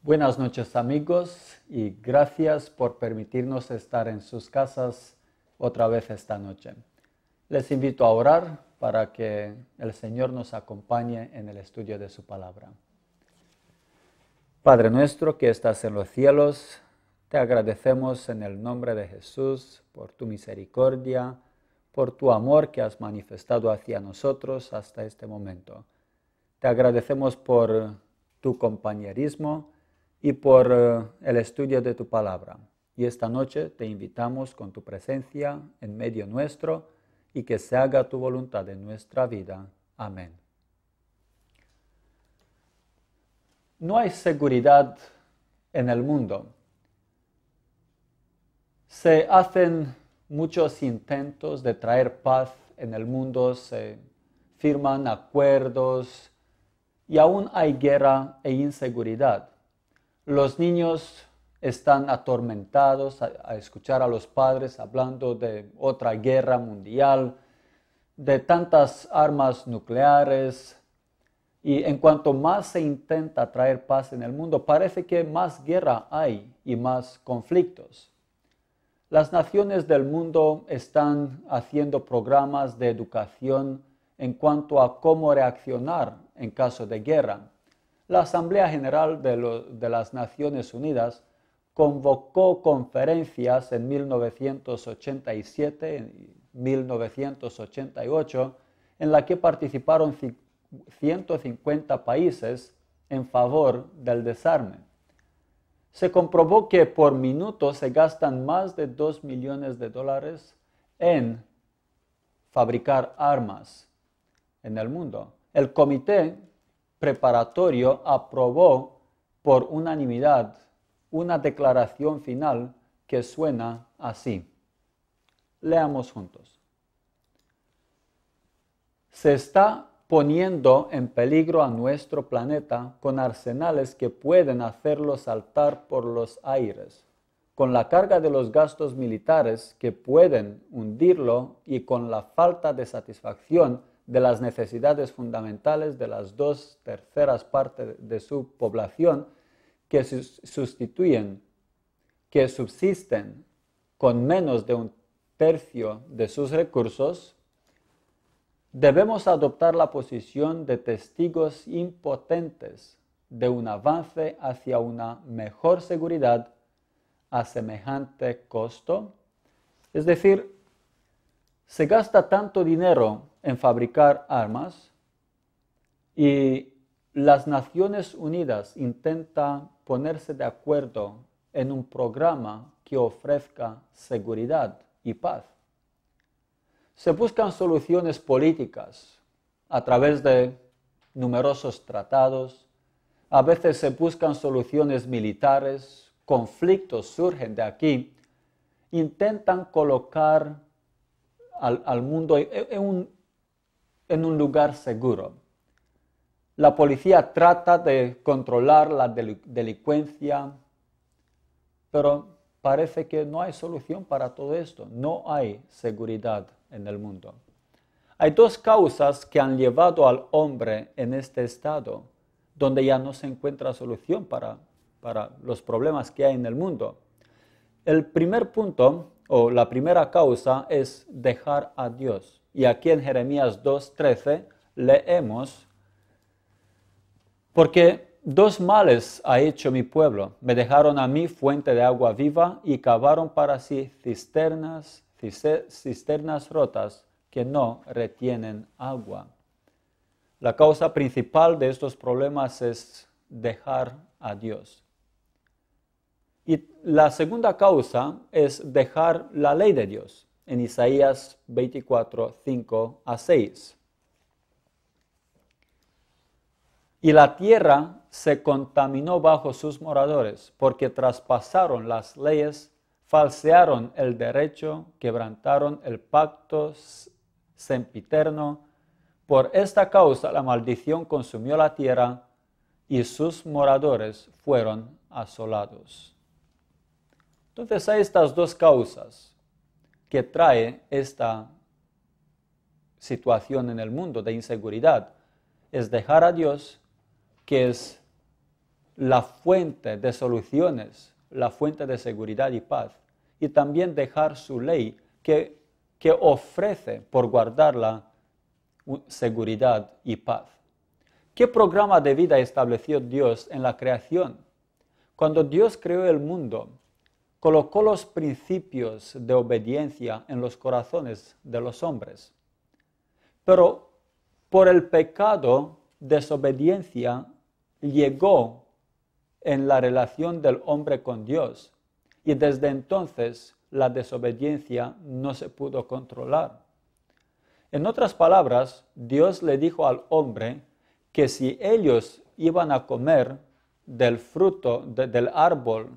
Buenas noches amigos y gracias por permitirnos estar en sus casas otra vez esta noche. Les invito a orar para que el Señor nos acompañe en el estudio de su palabra. Padre nuestro que estás en los cielos, te agradecemos en el nombre de Jesús por tu misericordia, por tu amor que has manifestado hacia nosotros hasta este momento. Te agradecemos por tu compañerismo y por el estudio de tu palabra. Y esta noche te invitamos con tu presencia en medio nuestro y que se haga tu voluntad en nuestra vida. Amén. No hay seguridad en el mundo. Se hacen muchos intentos de traer paz en el mundo, se firman acuerdos y aún hay guerra e inseguridad. Los niños están atormentados a escuchar a los padres hablando de otra guerra mundial, de tantas armas nucleares. Y en cuanto más se intenta traer paz en el mundo, parece que más guerra hay y más conflictos. Las naciones del mundo están haciendo programas de educación en cuanto a cómo reaccionar en caso de guerra. La Asamblea General de las Naciones Unidas convocó conferencias en 1987 y 1988 en la que participaron 150 países en favor del desarme. Se comprobó que por minuto se gastan más de $2 millones en fabricar armas en el mundo. El comité preparatorio aprobó por unanimidad una declaración final que suena así. Leamos juntos. Se está poniendo en peligro a nuestro planeta con arsenales que pueden hacerlo saltar por los aires, con la carga de los gastos militares que pueden hundirlo y con la falta de satisfacción de las necesidades fundamentales de las 2/3 partes de su población que subsisten con menos de 1/3 de sus recursos, debemos adoptar la posición de testigos impotentes de un avance hacia una mejor seguridad a semejante costo. Es decir, se gasta tanto dinero en fabricar armas y las Naciones Unidas intentan ponerse de acuerdo en un programa que ofrezca seguridad y paz. Se buscan soluciones políticas a través de numerosos tratados, a veces se buscan soluciones militares, conflictos surgen de aquí, intentan colocar al mundo en un lugar seguro. La policía trata de controlar la delincuencia, pero parece que no hay solución para todo esto. No hay seguridad en el mundo. Hay dos causas que han llevado al hombre en este estado, donde ya no se encuentra solución para los problemas que hay en el mundo. El primer punto, o la primera causa, es dejar a Dios. Y aquí en Jeremías 2:13 leemos: porque 2 males ha hecho mi pueblo. Me dejaron a mí fuente de agua viva y cavaron para sí cisternas rotas que no retienen agua. La causa principal de estos problemas es dejar a Dios. Y la segunda causa es dejar la ley de Dios, en Isaías 24:5-6. Y la tierra se contaminó bajo sus moradores, porque traspasaron las leyes, falsearon el derecho, quebrantaron el pacto sempiterno. Por esta causa la maldición consumió la tierra y sus moradores fueron asolados. Entonces hay estas dos causas que trae esta situación en el mundo de inseguridad. Es dejar a Dios, que es la fuente de soluciones, la fuente de seguridad y paz, y también dejar su ley que ofrece por guardarla seguridad y paz. ¿Qué programa de vida estableció Dios en la creación? Cuando Dios creó el mundo, colocó los principios de obediencia en los corazones de los hombres. Pero por el pecado, desobediencia llegó en la relación del hombre con Dios. Y desde entonces la desobediencia no se pudo controlar. En otras palabras, Dios le dijo al hombre que si ellos iban a comer del fruto del árbol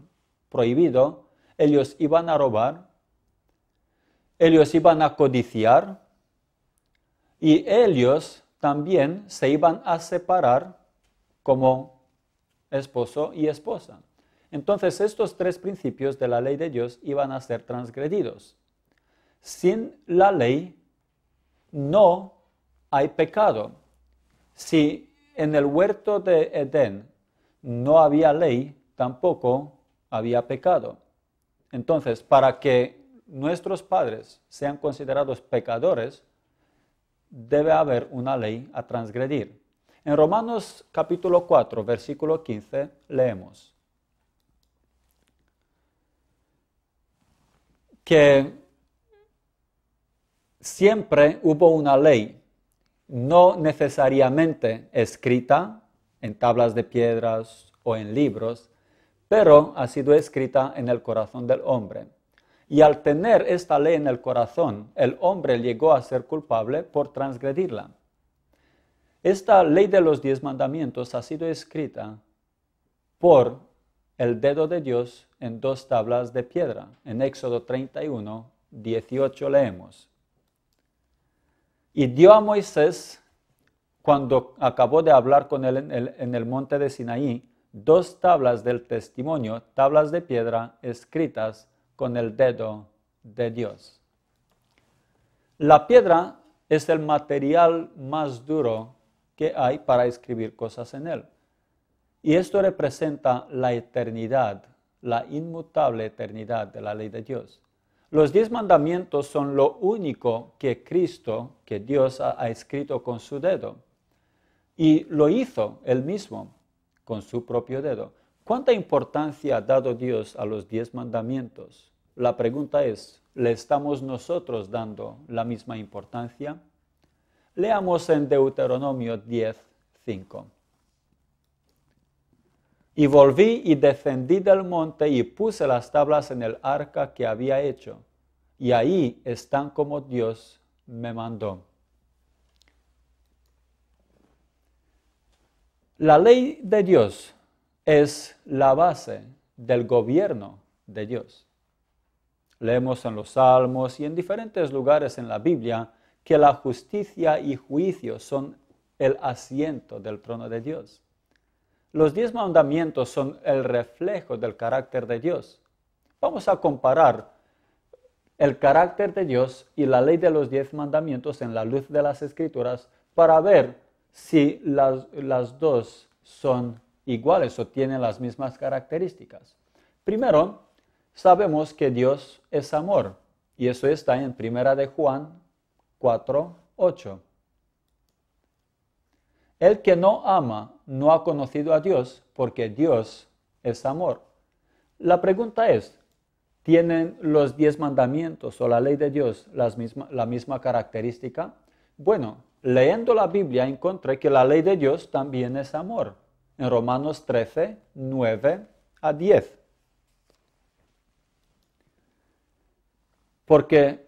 prohibido, ellos iban a robar, ellos iban a codiciar y ellos también se iban a separar como esposo y esposa. Entonces estos tres principios de la ley de Dios iban a ser transgredidos. Sin la ley no hay pecado. Si en el huerto de Edén no había ley, tampoco había pecado. Entonces, para que nuestros padres sean considerados pecadores, debe haber una ley a transgredir. En Romanos capítulo 4, versículo 15, leemos que siempre hubo una ley, no necesariamente escrita en tablas de piedras o en libros, pero ha sido escrita en el corazón del hombre. Y al tener esta ley en el corazón, el hombre llegó a ser culpable por transgredirla. Esta ley de los 10 mandamientos ha sido escrita por el dedo de Dios en 2 tablas de piedra. En Éxodo 31, 18 leemos. Y dio a Moisés, cuando acabó de hablar con él en el monte de Sinaí, 2 tablas del testimonio, tablas de piedra escritas con el dedo de Dios. La piedra es el material más duro que hay para escribir cosas en él. Y esto representa la eternidad, la inmutable eternidad de la ley de Dios. Los 10 mandamientos son lo único que Cristo, que Dios ha escrito con su dedo. Y lo hizo él mismo con su propio dedo. ¿Cuánta importancia ha dado Dios a los 10 mandamientos? La pregunta es, ¿le estamos nosotros dando la misma importancia? Leamos en Deuteronomio 10:5. Y volví y descendí del monte y puse las tablas en el arca que había hecho, y ahí están como Dios me mandó. La ley de Dios es la base del gobierno de Dios. Leemos en los Salmos y en diferentes lugares en la Biblia que la justicia y juicio son el asiento del trono de Dios. Los 10 mandamientos son el reflejo del carácter de Dios. Vamos a comparar el carácter de Dios y la ley de los 10 mandamientos en la luz de las Escrituras para ver si las dos son iguales o tienen las mismas características. Primero, sabemos que Dios es amor y eso está en 1 de Juan 4:8. El que no ama no ha conocido a Dios porque Dios es amor. La pregunta es, ¿tienen los 10 mandamientos o la ley de Dios la misma característica? Bueno, leyendo la Biblia encontré que la ley de Dios también es amor. En Romanos 13, 9-10. Porque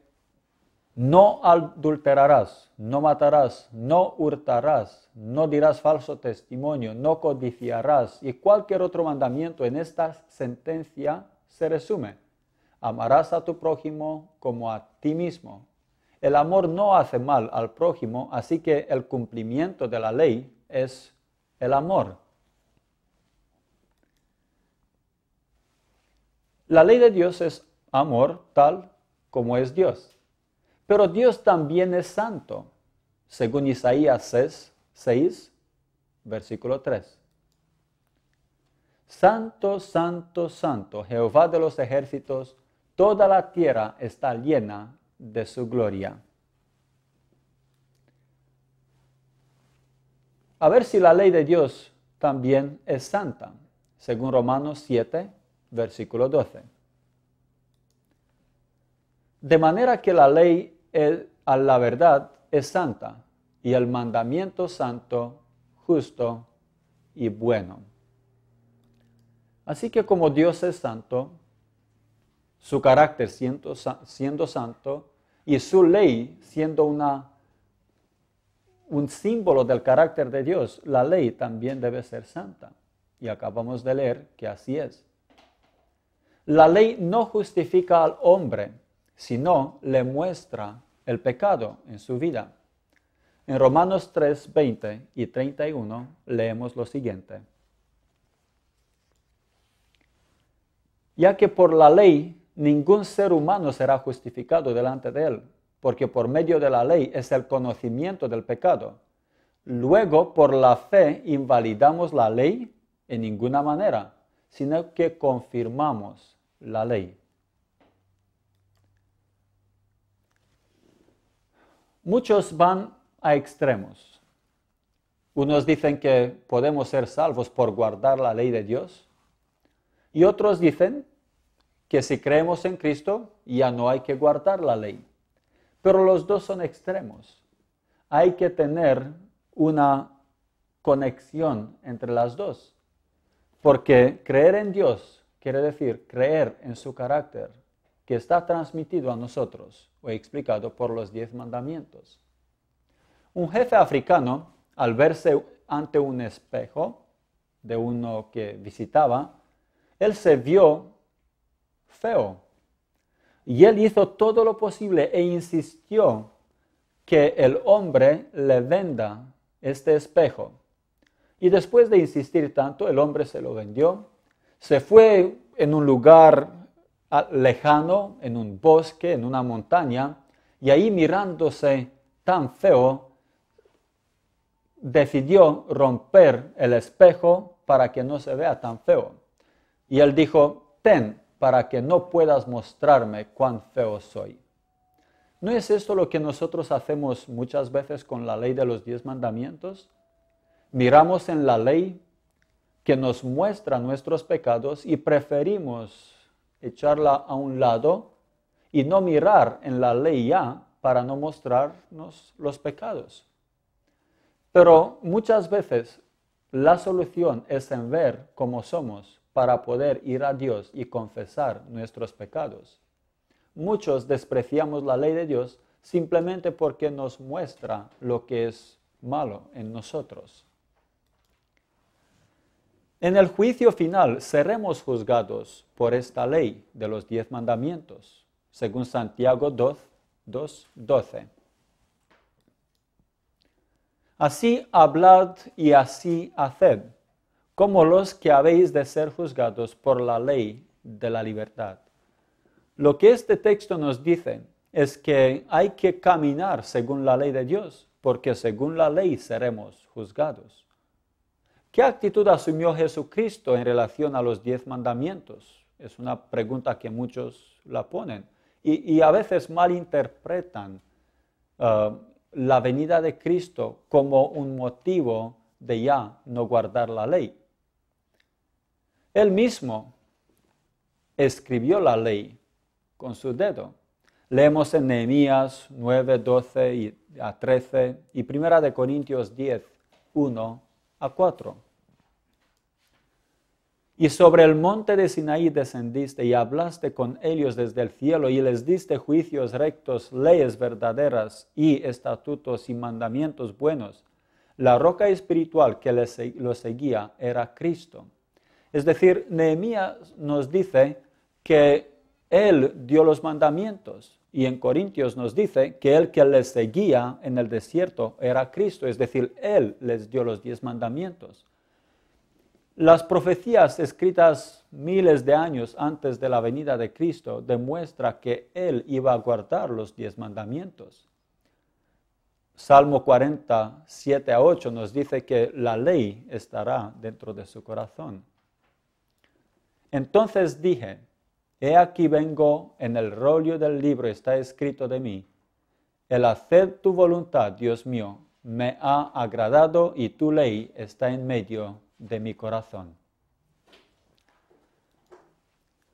no adulterarás, no matarás, no hurtarás, no dirás falso testimonio, no codiciarás. Y cualquier otro mandamiento en esta sentencia se resume. Amarás a tu prójimo como a ti mismo. El amor no hace mal al prójimo, así que el cumplimiento de la ley es el amor. La ley de Dios es amor tal como es Dios. Pero Dios también es santo, según Isaías 6, versículo 3. Santo, santo, santo, Jehová de los ejércitos, toda la tierra está llena de su gloria. A ver si la ley de Dios también es santa, según Romanos 7, versículo 12. De manera que la ley a la verdad es santa, y el mandamiento santo, justo y bueno. Así que como Dios es santo, su carácter siendo santo y su ley siendo un símbolo del carácter de Dios, la ley también debe ser santa. Y acabamos de leer que así es. La ley no justifica al hombre, sino le muestra el pecado en su vida. En Romanos 3, 20 y 31 leemos lo siguiente. Ya que por la ley ningún ser humano será justificado delante de él, porque por medio de la ley es el conocimiento del pecado. Luego, por la fe, invalidamos la ley en ninguna manera, sino que confirmamos la ley. Muchos van a extremos. Unos dicen que podemos ser salvos por guardar la ley de Dios, y otros dicen que si creemos en Cristo ya no hay que guardar la ley. Pero los dos son extremos. Hay que tener una conexión entre las dos. Porque creer en Dios quiere decir creer en su carácter, que está transmitido a nosotros o explicado por los 10 mandamientos. Un jefe africano, al verse ante un espejo de uno que visitaba, él se vio feo. Y él hizo todo lo posible e insistió que el hombre le venda este espejo. Y después de insistir tanto, el hombre se lo vendió. Se fue en un lugar lejano, en un bosque, en una montaña, y ahí mirándose tan feo, decidió romper el espejo para que no se vea tan feo. Y él dijo, ten, para que no puedas mostrarme cuán feo soy. ¿No es esto lo que nosotros hacemos muchas veces con la ley de los 10 mandamientos? Miramos en la ley que nos muestra nuestros pecados y preferimos echarla a un lado y no mirar en la ley ya para no mostrarnos los pecados. Pero muchas veces la solución es en ver cómo somos para poder ir a Dios y confesar nuestros pecados. Muchos despreciamos la ley de Dios simplemente porque nos muestra lo que es malo en nosotros. En el juicio final seremos juzgados por esta ley de los 10 mandamientos, según Santiago 2:12. Así hablad y así haced, como los que habéis de ser juzgados por la ley de la libertad. Lo que este texto nos dice es que hay que caminar según la ley de Dios, porque según la ley seremos juzgados. ¿Qué actitud asumió Jesucristo en relación a los 10 mandamientos? Es una pregunta que muchos la ponen y a veces malinterpretan la venida de Cristo como un motivo de ya no guardar la ley. Él mismo escribió la ley con su dedo. Leemos en Nehemías 9, 12 a 13 y 1 Corintios 10, 1 a 4. Y sobre el monte de Sinaí descendiste y hablaste con ellos desde el cielo y les diste juicios rectos, leyes verdaderas y estatutos y mandamientos buenos. La roca espiritual que los seguía era Cristo. Es decir, Nehemías nos dice que Él dio los mandamientos y en Corintios nos dice que el que les seguía en el desierto era Cristo, es decir, Él les dio los 10 mandamientos. Las profecías escritas miles de años antes de la venida de Cristo demuestran que Él iba a guardar los 10 mandamientos. Salmo 47 a 8 nos dice que la ley estará dentro de su corazón. Entonces dije, he aquí vengo, en el rollo del libro está escrito de mí, el hacer tu voluntad, Dios mío, me ha agradado y tu ley está en medio de mi corazón.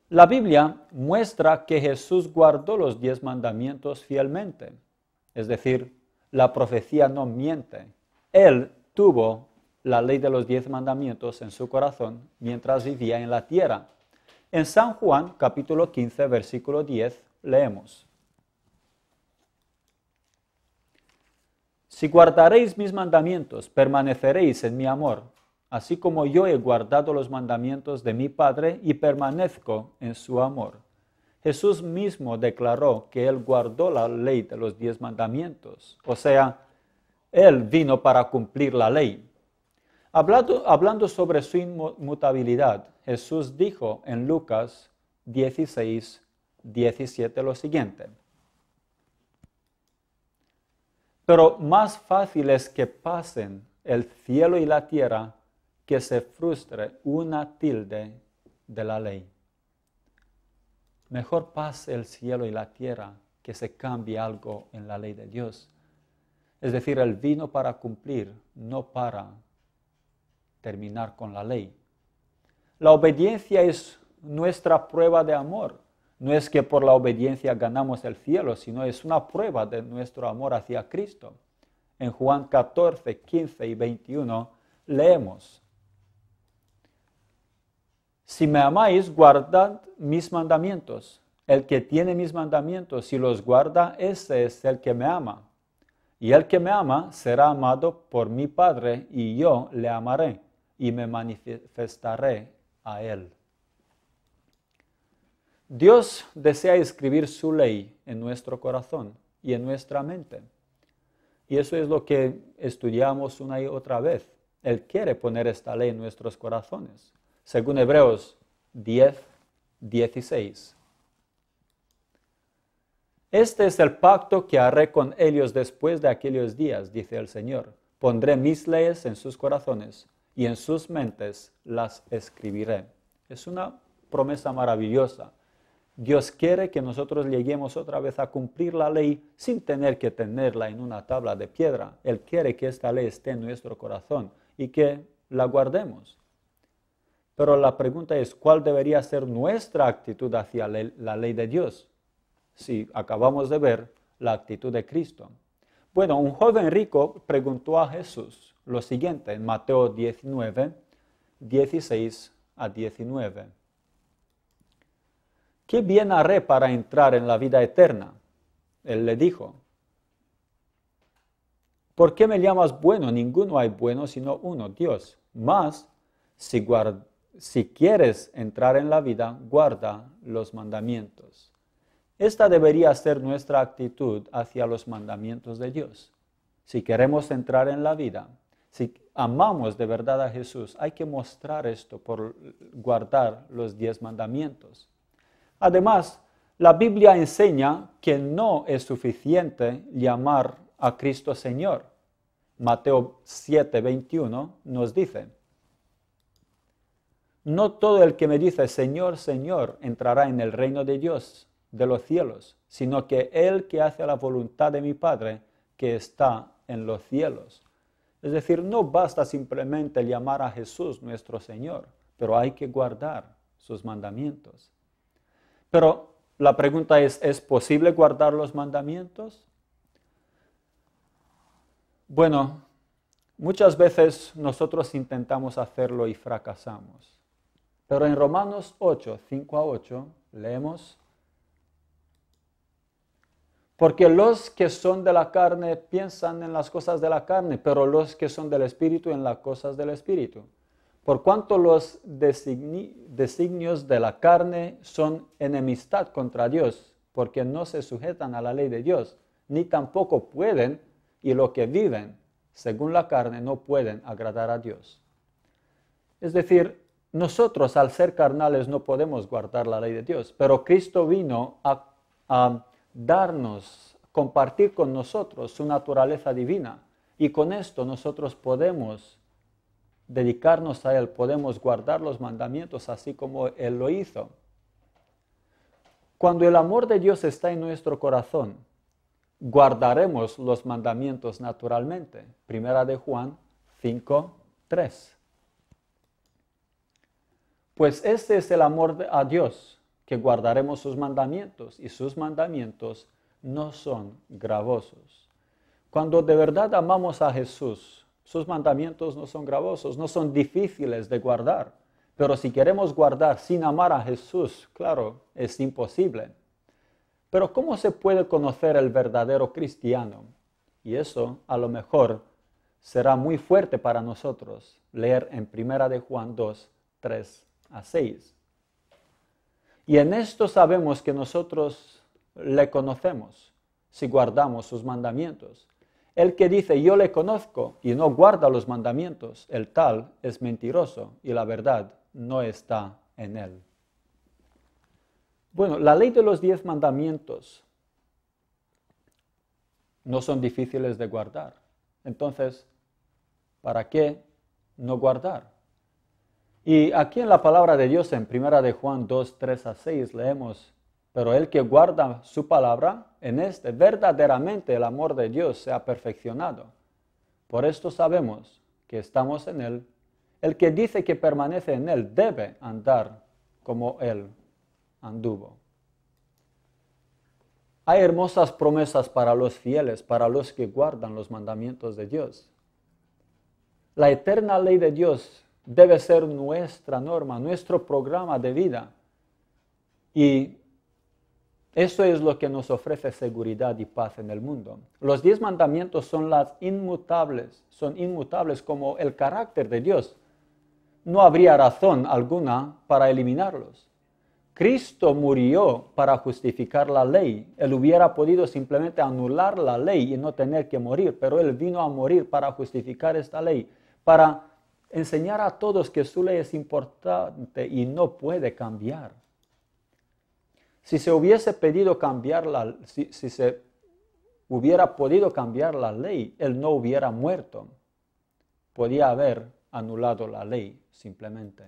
La Biblia muestra que Jesús guardó los 10 mandamientos fielmente, es decir, la profecía no miente. Él tuvo la ley de los 10 mandamientos en su corazón mientras vivía en la tierra. En San Juan, capítulo 15, versículo 10, leemos: Si guardaréis mis mandamientos, permaneceréis en mi amor, así como yo he guardado los mandamientos de mi Padre y permanezco en su amor. Jesús mismo declaró que Él guardó la ley de los 10 mandamientos, o sea, Él vino para cumplir la ley. Hablando sobre su inmutabilidad, Jesús dijo en Lucas 16, 17 lo siguiente: Pero más fácil es que pasen el cielo y la tierra que se frustre una tilde de la ley. Mejor pase el cielo y la tierra que se cambie algo en la ley de Dios. Es decir, Él vino para cumplir, no para terminar con la ley. La obediencia es nuestra prueba de amor. No es que por la obediencia ganamos el cielo, sino es una prueba de nuestro amor hacia Cristo. En Juan 14, 15 y 21 leemos: Si me amáis, guardad mis mandamientos. El que tiene mis mandamientos y los guarda, ese es el que me ama. Y el que me ama será amado por mi Padre, y yo le amaré y me manifestaré a él. Dios desea escribir su ley en nuestro corazón y en nuestra mente. Y eso es lo que estudiamos una y otra vez. Él quiere poner esta ley en nuestros corazones. Según Hebreos 10, 16. Este es el pacto que haré con ellos después de aquellos días, dice el Señor. Pondré mis leyes en sus corazones y en sus mentes las escribiré. Es una promesa maravillosa. Dios quiere que nosotros lleguemos otra vez a cumplir la ley sin tener que tenerla en una tabla de piedra. Él quiere que esta ley esté en nuestro corazón y que la guardemos. Pero la pregunta es, ¿cuál debería ser nuestra actitud hacia la ley de Dios? Si acabamos de ver la actitud de Cristo. Bueno, un joven rico preguntó a Jesús lo siguiente en Mateo 19, 16 a 19. ¿Qué bien haré para entrar en la vida eterna? Él le dijo: ¿por qué me llamas bueno? Ninguno hay bueno sino uno, Dios. Mas, si quieres entrar en la vida, guarda los mandamientos. Esta debería ser nuestra actitud hacia los mandamientos de Dios. Si queremos entrar en la vida, si amamos de verdad a Jesús, hay que mostrar esto por guardar los 10 mandamientos. Además, la Biblia enseña que no es suficiente llamar a Cristo Señor. Mateo 7, 21 nos dice: no todo el que me dice Señor, Señor, entrará en el reino de Dios, de los cielos, sino que el que hace la voluntad de mi Padre que está en los cielos. Es decir, no basta simplemente llamar a Jesús nuestro Señor, pero hay que guardar sus mandamientos. Pero la pregunta ¿es posible guardar los mandamientos? Bueno, muchas veces nosotros intentamos hacerlo y fracasamos. Pero en Romanos 8, 5 a 8, leemos: porque los que son de la carne piensan en las cosas de la carne, pero los que son del Espíritu en las cosas del Espíritu. Por cuanto los designios de la carne son enemistad contra Dios, porque no se sujetan a la ley de Dios, ni tampoco pueden, y lo que viven según la carne no pueden agradar a Dios. Es decir, nosotros al ser carnales no podemos guardar la ley de Dios, pero Cristo vino a darnos, compartir con nosotros su naturaleza divina, y con esto nosotros podemos dedicarnos a Él, podemos guardar los mandamientos así como Él lo hizo. Cuando el amor de Dios está en nuestro corazón, guardaremos los mandamientos naturalmente. Primera de Juan 5:3. Pues este es el amor a Dios, que guardaremos sus mandamientos, y sus mandamientos no son gravosos. Cuando de verdad amamos a Jesús, sus mandamientos no son gravosos, no son difíciles de guardar. Pero si queremos guardar sin amar a Jesús, claro, es imposible. Pero ¿cómo se puede conocer el verdadero cristiano? Y eso a lo mejor será muy fuerte para nosotros leer en 1 de Juan 2, 3-6. Y en esto sabemos que nosotros le conocemos si guardamos sus mandamientos. El que dice yo le conozco y no guarda los mandamientos, el tal es mentiroso y la verdad no está en él. Bueno, la ley de los 10 mandamientos no son difíciles de guardar. Entonces, ¿para qué no guardar? Y aquí en la palabra de Dios, en 1 de Juan 2, 3-6, leemos: pero el que guarda su palabra, en este verdaderamente el amor de Dios se ha perfeccionado. Por esto sabemos que estamos en Él. El que dice que permanece en Él debe andar como Él anduvo. Hay hermosas promesas para los fieles, para los que guardan los mandamientos de Dios. La eterna ley de Dios debe ser nuestra norma, nuestro programa de vida. Y eso es lo que nos ofrece seguridad y paz en el mundo. Los 10 mandamientos son inmutables como el carácter de Dios. No habría razón alguna para eliminarlos. Cristo murió para justificar la ley. Él hubiera podido simplemente anular la ley y no tener que morir, pero Él vino a morir para justificar esta ley, para enseñar a todos que su ley es importante y no puede cambiar. Si se hubiese pedido si se hubiera podido cambiar la ley, Él no hubiera muerto. Podía haber anulado la ley simplemente.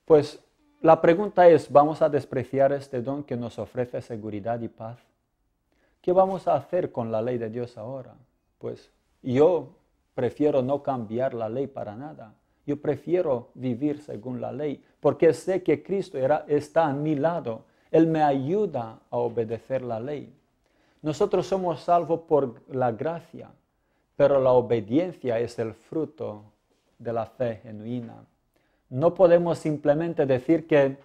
Pues la pregunta es, ¿vamos a despreciar este don que nos ofrece seguridad y paz? ¿Qué vamos a hacer con la ley de Dios ahora? Pues yo prefiero no cambiar la ley para nada. Yo prefiero vivir según la ley, porque sé que Cristo está a mi lado. Él me ayuda a obedecer la ley. Nosotros somos salvos por la gracia, pero la obediencia es el fruto de la fe genuina. No podemos simplemente decir que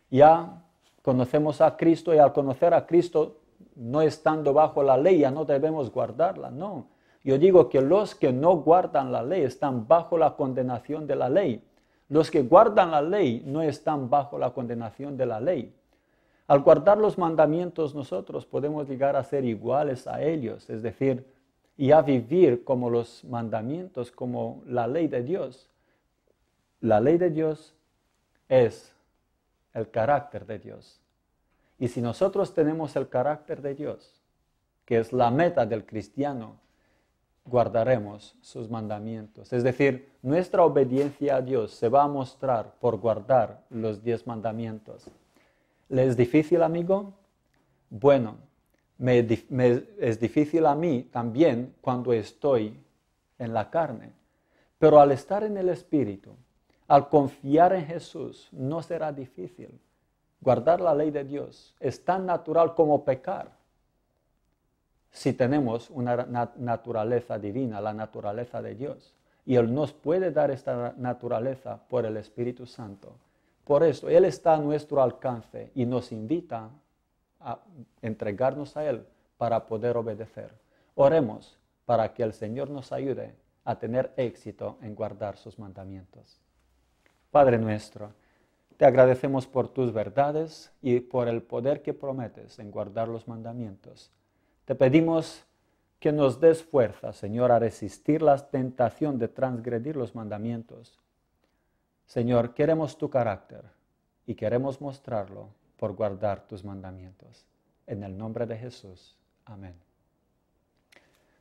ya conocemos a Cristo y al conocer a Cristo, no estando bajo la ley, ya no debemos guardarla. No, yo digo que los que no guardan la ley están bajo la condenación de la ley. Los que guardan la ley no están bajo la condenación de la ley. Al guardar los mandamientos nosotros podemos llegar a ser iguales a ellos, es decir, y a vivir como los mandamientos, como la ley de Dios. La ley de Dios es el carácter de Dios. Y si nosotros tenemos el carácter de Dios, que es la meta del cristiano, guardaremos sus mandamientos. Es decir, nuestra obediencia a Dios se va a mostrar por guardar los 10 mandamientos. ¿Le es difícil, amigo? Bueno, es difícil a mí también cuando estoy en la carne. Pero al estar en el Espíritu, al confiar en Jesús, no será difícil. Guardar la ley de Dios es tan natural como pecar. Si tenemos una naturaleza divina, la naturaleza de Dios. Y Él nos puede dar esta naturaleza por el Espíritu Santo. Por eso, Él está a nuestro alcance y nos invita a entregarnos a Él para poder obedecer. Oremos para que el Señor nos ayude a tener éxito en guardar sus mandamientos. Padre nuestro, te agradecemos por tus verdades y por el poder que prometes en guardar los mandamientos. Te pedimos que nos des fuerza, Señor, a resistir la tentación de transgredir los mandamientos. Señor, queremos tu carácter y queremos mostrarlo por guardar tus mandamientos. En el nombre de Jesús. Amén.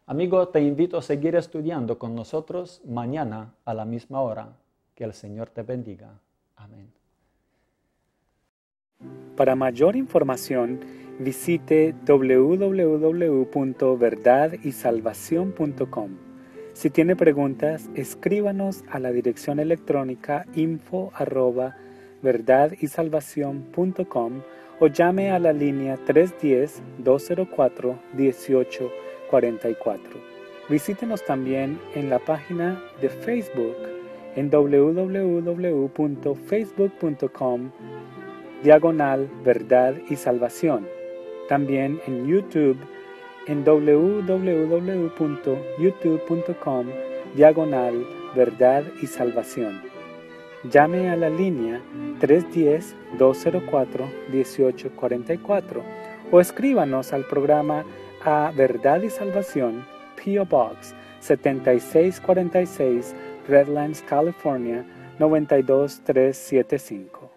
Amigo, te invito a seguir estudiando con nosotros mañana a la misma hora. Que el Señor te bendiga. Amén. Para mayor información, visite www.verdadysalvacion.com. Si tiene preguntas, escríbanos a la dirección electrónica info@verdadysalvacion.com o llame a la línea 310-204-1844. Visítenos también en la página de Facebook en www.facebook.com/Verdad y Salvación. También en YouTube en www.youtube.com/Verdad y Salvación. Llame a la línea 310-204-1844 o escríbanos al programa a Verdad y Salvación, P.O. Box 7646, Redlands, California 92375.